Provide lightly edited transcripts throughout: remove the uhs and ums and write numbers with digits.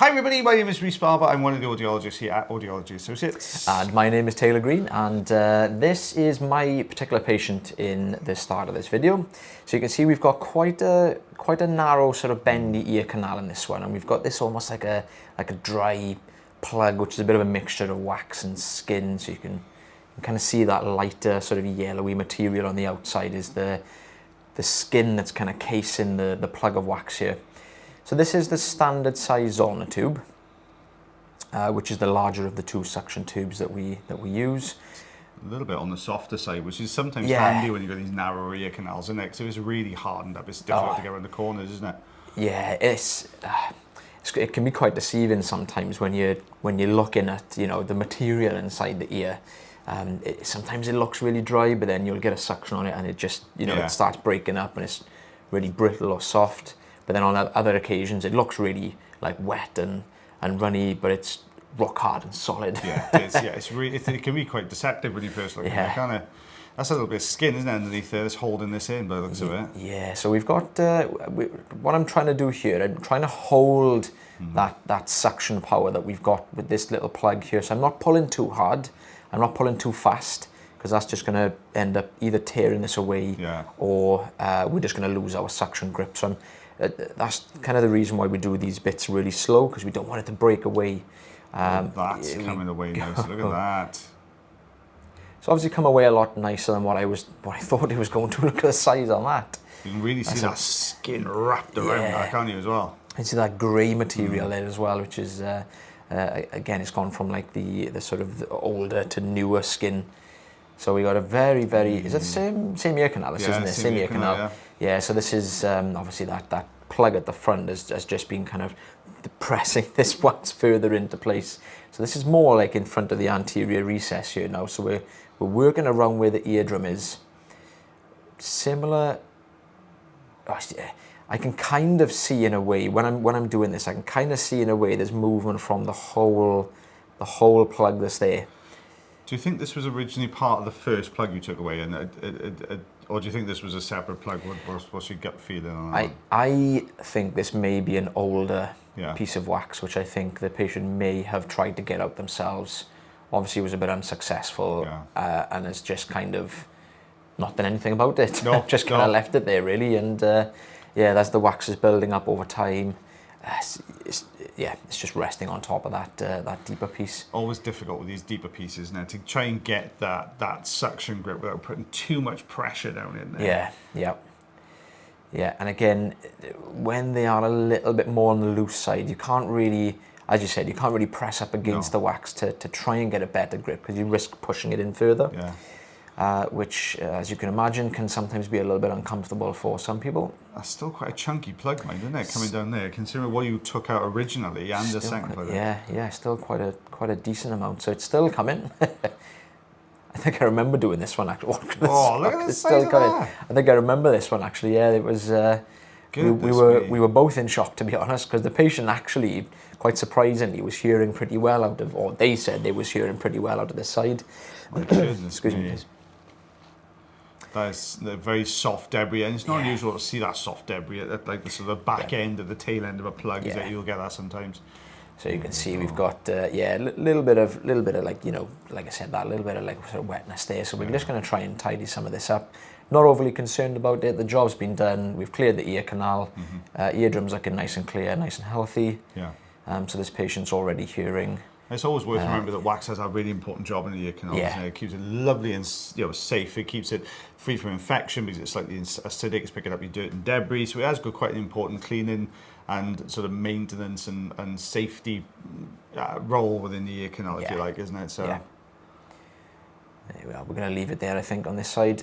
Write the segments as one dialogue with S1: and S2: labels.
S1: Hi everybody, my name is Rhys Barber. I'm one of the audiologists here at Audiology Associates.
S2: And my name is Taylor Green, and this is my particular patient in the start of this video. So you can see we've got quite a narrow sort of bendy ear canal in this one, and we've got this almost like a dry plug, which is a bit of a mixture of wax and skin. So you can kind of see that lighter sort of yellowy material on the outside is the skin that's kind of casing the plug of wax here. So this is the standard size Zollner tube, which is the larger of the two suction tubes that we use.
S1: A little bit on the softer side, which is sometimes handy when you've got these narrow ear canals, isn't it? Because if it's really hardened up, it's difficult to get around the corners, isn't it?
S2: Yeah, it can be quite deceiving sometimes when you're looking at the material inside the ear. Sometimes it looks really dry, but then you'll get a suction on it and it just it starts breaking up and it's really brittle or soft. But then on other occasions, it looks really like wet and runny, but it's rock hard and solid.
S1: Yeah, it is. Yeah, it's really, it can be quite deceptive when you first look at it. Kind of, that's a little bit of skin, isn't it, underneath there that's holding this in by the looks of it.
S2: Yeah, so we've got, what I'm trying to do here, I'm trying to hold that suction power that we've got with this little plug here. So I'm not pulling too hard, I'm not pulling too fast, because that's just going to end up either tearing this away or we're just going to lose our suction grip. So that's kind of the reason why we do these bits really slow, because we don't want it to break away.
S1: That's coming away now, so look at that.
S2: It's obviously come away a lot nicer than what I thought it was going to. Look at the size on that.
S1: You can really see that skin wrapped around that, can't you, as well?
S2: You see that grey material there as well, which is, again, it's gone from like the sort of older to newer skin. So we got a very, is it the same ear canal, isn't it? Same ear canal. Yeah, so this is obviously that plug at the front has just been kind of pressing this wax further into place. So this is more like in front of the anterior recess here now. So we're working around where the eardrum is. Similar. I can kind of see in a way when I'm doing this. I can kind of see in a way there's movement from the whole plug that's there.
S1: Do you think this was originally part of the first plug you took away, or do you think this was a separate plug? What's your gut feeling on that?
S2: I think this may be an older piece of wax, which I think the patient may have tried to get out themselves. Obviously, it was a bit unsuccessful, and has just kind of not done anything about it. No, just kind of left it there, really. And as the wax is building up over time, it's just resting on top of that deeper piece.
S1: Always difficult with these deeper pieces now to try and get that suction grip without putting too much pressure down in there.
S2: Yeah. And again, when they are a little bit more on the loose side, you can't really, as you said, you can't really press up against the wax to try and get a better grip, because you risk pushing it in further. Which, as you can imagine, can sometimes be a little bit uncomfortable for some people.
S1: That's still quite a chunky plug, mate, isn't it? Coming down there, considering what you took out originally and the second plug.
S2: Yeah, still quite a decent amount. So it's still coming. I think I remember doing this one actually.
S1: Oh, look at the size of that!
S2: I think I remember this one actually. Yeah, it was. We were both in shock, to be honest, because the patient actually, quite surprisingly, was hearing pretty well out of, or they said they was hearing pretty well out of the side.
S1: My goodness,
S2: excuse me.
S1: That is the very soft debris, and it's not unusual to see that soft debris at like the sort of back end of the tail end of a plug. Is that you'll get that sometimes.
S2: So you can see we've got a little bit of like like I said, that little bit of like sort of wetness there. So we're just going to try and tidy some of this up. Not overly concerned about it. The job's been done. We've cleared the ear canal. Eardrum's looking nice and clear, nice and healthy. So this patient's already hearing.
S1: It's always worth remembering that wax has a really important job in the ear canal. It keeps it lovely and safe. It keeps it free from infection because it's slightly acidic. It's picking up your dirt and debris. So it has got quite an important cleaning and sort of maintenance and safety role within the ear canal, if you like, isn't it? So
S2: there we are. We're going to leave it there, I think, on this side.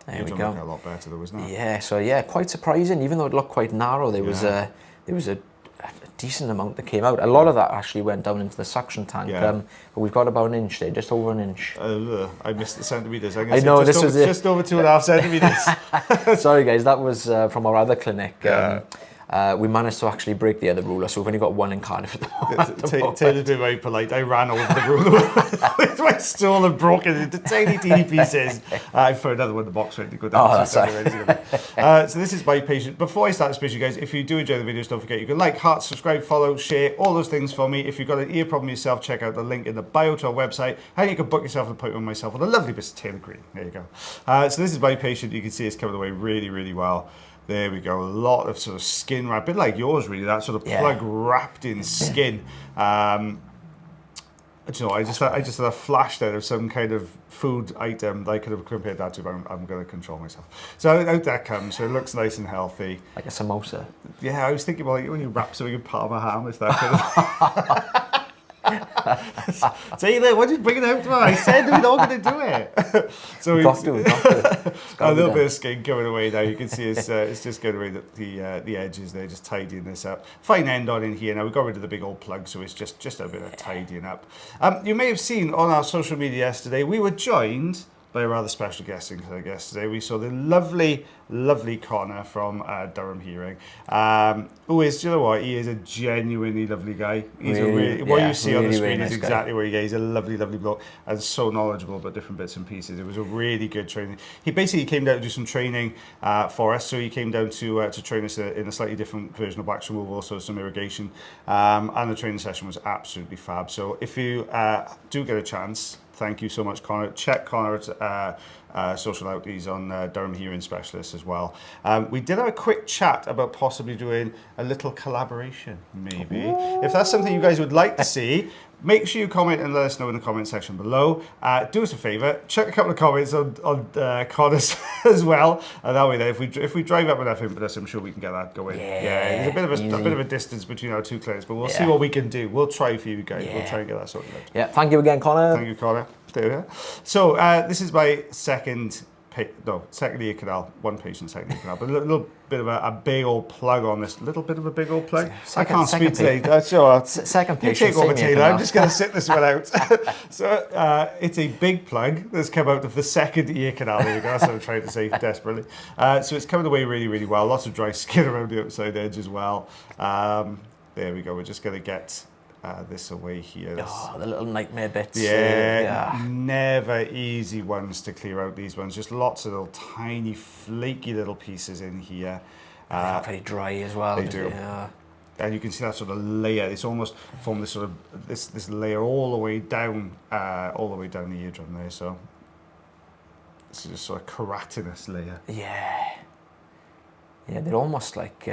S2: There we go.
S1: Look a lot better, though, isn't it?
S2: Yeah. So quite surprising. Even though it looked quite narrow, there was a decent amount that came out. A lot of that actually went down into the suction tank, but we've got about an inch there, just over an inch.
S1: I missed the centimetres.
S2: I know, this was
S1: just over 2.5 centimetres.
S2: Sorry guys, that was from our other clinic. we managed to actually break the other ruler, so we've only got one in Cardiff at the moment.
S1: Taylor did very polite. I ran over the ruler with my stool and broke it into tiny, teeny pieces. I threw another one in the box ready to go down.
S2: Oh, that's
S1: So this is my patient. Before I start this patient, guys, if you do enjoy the videos, don't forget you can like, heart, subscribe, follow, share, all those things for me. If you've got an ear problem yourself, check out the link in the bio to our website, and you can book yourself an appointment with myself with a lovely Mr. Taylor Green. There you go. So this is my patient. You can see it's coming away really, really well. There we go. A lot of sort of skin wrap, a bit like yours, really. That sort of plug wrapped in skin. You know, I just had a flash there of some kind of food item that I could have compared that to, but I'm going to control myself. So out that comes. So it looks nice and healthy.
S2: Like a samosa.
S1: Yeah, I was thinking about like when you wrap something in Parma ham, it's that kind of. Taylor, what did you bring it out to? I said we're not going to do it. So
S2: we got to.
S1: A little bit of skin coming away now. You can see it's just going away the edges there, just tidying this up. Fine end on in here now. We got rid of the big old plug, so it's just a bit of tidying up. You may have seen on our social media yesterday, we were joined by a rather special guest yesterday. We saw the lovely Connor from Durham Hearing, who is, you know what, he is a genuinely lovely guy. He's what you see on the screen is exactly what he is. He's a lovely bloke and so knowledgeable about different bits and pieces. It was a really good training. He basically came down to do some training for us. So he came down to train us in a slightly different version of wax removal, also some irrigation, and the training session was absolutely fab. So if you do get a chance, thank you so much, Connor. Check Connor's social out. He's on Durham Hearing Specialist as well. We did have a quick chat about possibly doing a little collaboration, maybe. Ooh. If that's something you guys would like to see, make sure you comment and let us know in the comment section below. Do us a favour, check a couple of comments on Connor's as well, and that way then if we drive up enough impetus, I'm sure we can get that going. Yeah, there's a bit of a distance between our two clinics, but we'll see what we can do. We'll try for you guys. We'll try and get that sorted out.
S2: Yeah, thank you again, Connor.
S1: Thank you, Connor. There we are. So this is my second ear canal, one patient, second ear canal, but a little bit of a big old plug on this. Little bit of a big old plug. I can't speak today. That's your
S2: second patient.
S1: You take over, Taylor. I'm just going to sit this one out. So it's a big plug that's come out of the second ear canal. There you go. That's what I'm trying to say desperately. So it's coming away really, really well. Lots of dry skin around the outside edge as well. There we go. We're just going to get this away here.
S2: Oh, the little nightmare bits.
S1: Yeah, never easy ones to clear out, these ones. Just lots of little tiny, flaky little pieces in here.
S2: They're very dry as well.
S1: They do. Yeah. And you can see that sort of layer. It's almost from this sort of this layer all the way down the eardrum there. So this is just sort of keratinous layer.
S2: Yeah. Yeah, they're almost like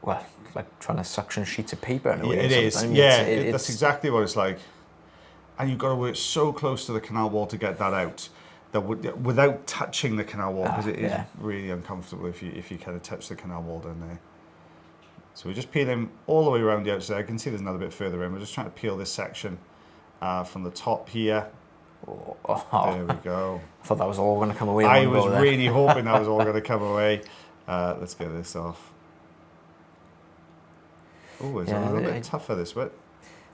S2: well, like trying to suction sheets of paper in a way.
S1: It is. Yeah, that's exactly what it's like. And you've got to work so close to the canal wall to get that out, that without touching the canal wall, because it is really uncomfortable if you kind of touch the canal wall down there. So we're just peeling all the way around the outside. I can see there's another bit further in. We're just trying to peel this section from the top here. Oh. There we go.
S2: I thought that was all going to come away.
S1: I was really hoping that was all going to come away. Let's get this off. Oh, it's a little bit tougher this bit.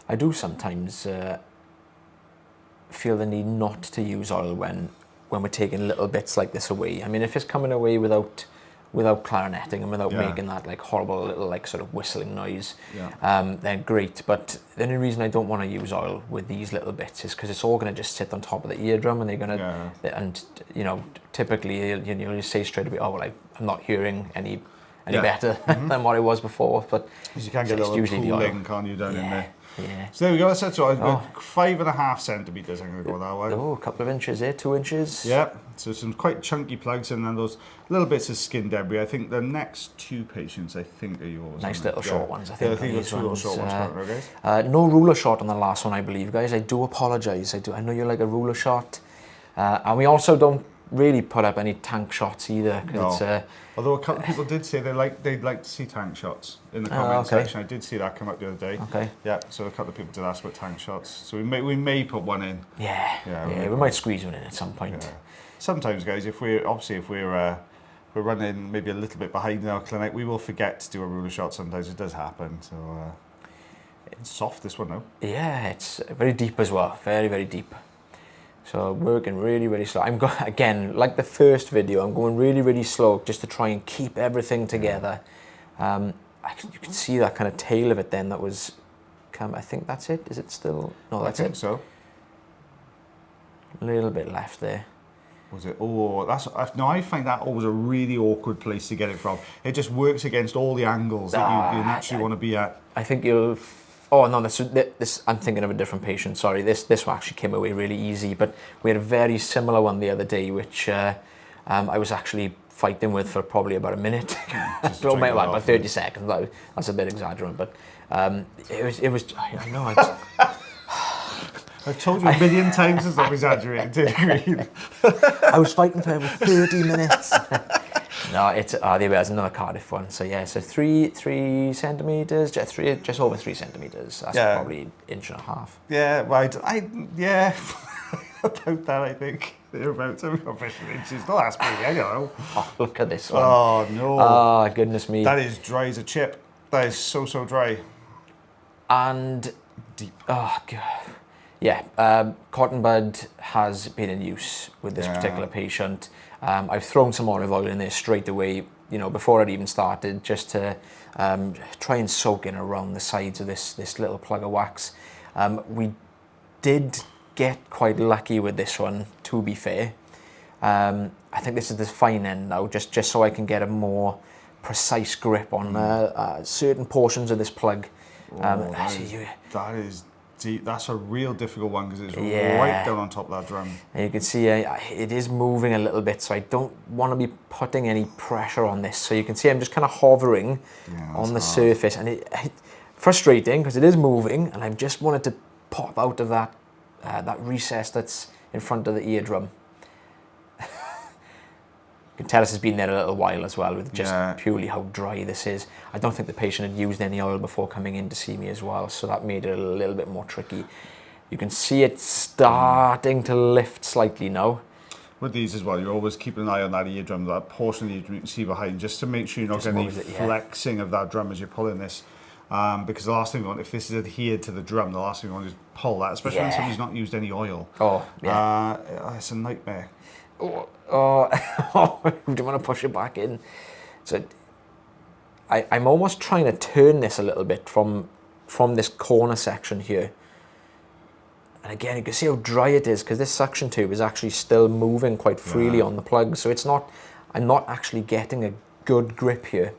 S2: I do sometimes feel the need not to use oil when we're taking little bits like this away. I mean, if it's coming away without clarineting and without making that like horrible little like sort of whistling noise, then great. But the only reason I don't want to use oil with these little bits is because it's all going to just sit on top of the eardrum, and they're going to, and you know, typically you say straight away, oh well, I'm not hearing any better than what it was before, but
S1: you can get a little cooling, can't you, down in there?
S2: Yeah.
S1: So there we go. That's it. So 5.5 centimeters. I'm going to go that way.
S2: Oh, a couple of inches there, 2 inches.
S1: Yeah. So some quite chunky plugs, and then those little bits of skin debris. I think the next two patients, I think, are yours.
S2: Nice little short ones. I think
S1: these two little short ones. Guys.
S2: No ruler shot on the last one, I believe, guys. I do apologise. I know you like a ruler shot, and we also don't really put up any tank shots either.
S1: No. Although a couple of people did say they'd like to see tank shots in the comment section. I did see that come up the other day.
S2: Okay.
S1: Yeah. So a couple of people did ask about tank shots. So we may put one in.
S2: Yeah. We might squeeze one in at some point.
S1: Yeah. Sometimes, guys, if we're running maybe a little bit behind in our clinic, we will forget to do a ruler shot. Sometimes it does happen. So it's soft, this one, though.
S2: Yeah, it's very deep as well. Very, very deep. So working really, really slow. I'm again, like the first video, I'm going really, really slow just to try and keep everything together. You can see that kind of tail of it then that was, I think that's it. Is it still? No, that's it.
S1: I think so.
S2: A little bit left there.
S1: Was it? Oh, no, I find that always a really awkward place to get it from. It just works against all the angles that you naturally want to be at.
S2: I think you'll... Oh, no, this I'm thinking of a different patient. Sorry, this one actually came away really easy, but we had a very similar one the other day, which I was actually fighting with for probably about a minute. About 30 seconds. That's a bit exaggerating, but it was I know.
S1: I've told you a million times it's not exaggerating.
S2: I was fighting for 30 minutes. No, it's there's another Cardiff one. So yeah, so 3 centimeters, just over 3 centimeters. That's probably 1.5 inches.
S1: Yeah, right. About that, I think. They're about to be official inches. Don't ask me, I don't know.
S2: Oh, look at this one.
S1: Oh no.
S2: Oh goodness me.
S1: That is dry as a chip. That is so dry.
S2: And
S1: deep.
S2: Oh god. Yeah, cotton bud has been in use with this particular patient. I've thrown some olive oil in there straight away, before I'd even started, just to try and soak in around the sides of this little plug of wax. We did get quite lucky with this one, to be fair. I think this is the fine end now, just so I can get a more precise grip on certain portions of this plug.
S1: That is deep. That's a real difficult one because it's right down on top of that drum.
S2: And you can see it is moving a little bit, so I don't want to be putting any pressure on this. So you can see I'm just kind of hovering on the surface, and it's frustrating because it is moving, and I just wanted to pop out of that recess that's in front of the eardrum. You can tell this has been there a little while as well, with just purely how dry this is. I don't think the patient had used any oil before coming in to see me as well, so that made it a little bit more tricky. You can see it starting to lift slightly now.
S1: With these as well, you're always keeping an eye on that eardrum, that portion of the eardrum you can see behind, just to make sure you're not getting any flexing of that drum as you're pulling this. Because the last thing you want, if this is adhered to the drum, the last thing you want is pull that, especially when somebody's not used any oil.
S2: Oh, yeah.
S1: It's a nightmare.
S2: Oh, do you want to push it back in? So I'm almost trying to turn this a little bit from this corner section here. And again, you can see how dry it is because this suction tube is actually still moving quite freely on the plug. So I'm not actually getting a good grip here.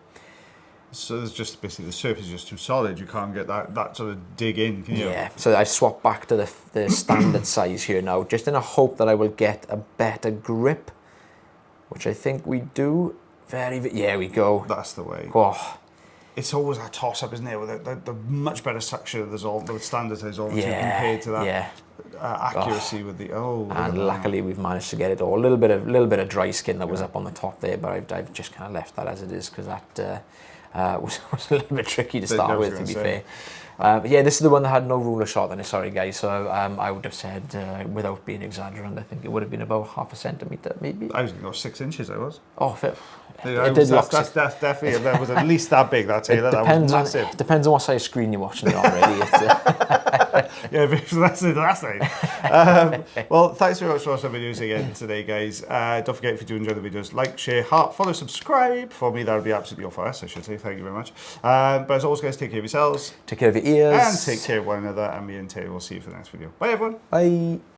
S1: So there's just basically the surface is just too solid. You can't get that sort of dig in, can you?
S2: Yeah, so I've swapped back to the standard size here now, just in a hope that I will get a better grip, which I think we do. Yeah, we go.
S1: That's the way.
S2: Oh.
S1: It's always a toss-up, isn't it? With the much better suction of the standard Dissolve compared to that accuracy with the
S2: And luckily we've managed to get it all. A little bit of dry skin that was up on the top there, but I've just kind of left that as it is because that was a little bit tricky to start with, to be fair. But yeah, this is the one that had no ruler shot in it, sorry guys. So I would have said, without being exaggerant, I think it would have been about 0.5 centimetre maybe.
S1: I was going to go 6 inches, I was.
S2: Oh, fair.
S1: That's definitely, that was at least that big, that tailor. That was massive.
S2: It depends on what size screen you're watching it on, really.
S1: Yeah, that's the last thing. Well, thanks very much for watching the videos again today, guys. Don't forget, if you do enjoy the videos, like, share, heart, follow, subscribe. For me, that would be absolutely all for us, I should say. Thank you very much. But as always, guys, take care of yourselves.
S2: Take care of your ears.
S1: And take care of one another. And me and Taylor will see you for the next video. Bye, everyone.
S2: Bye.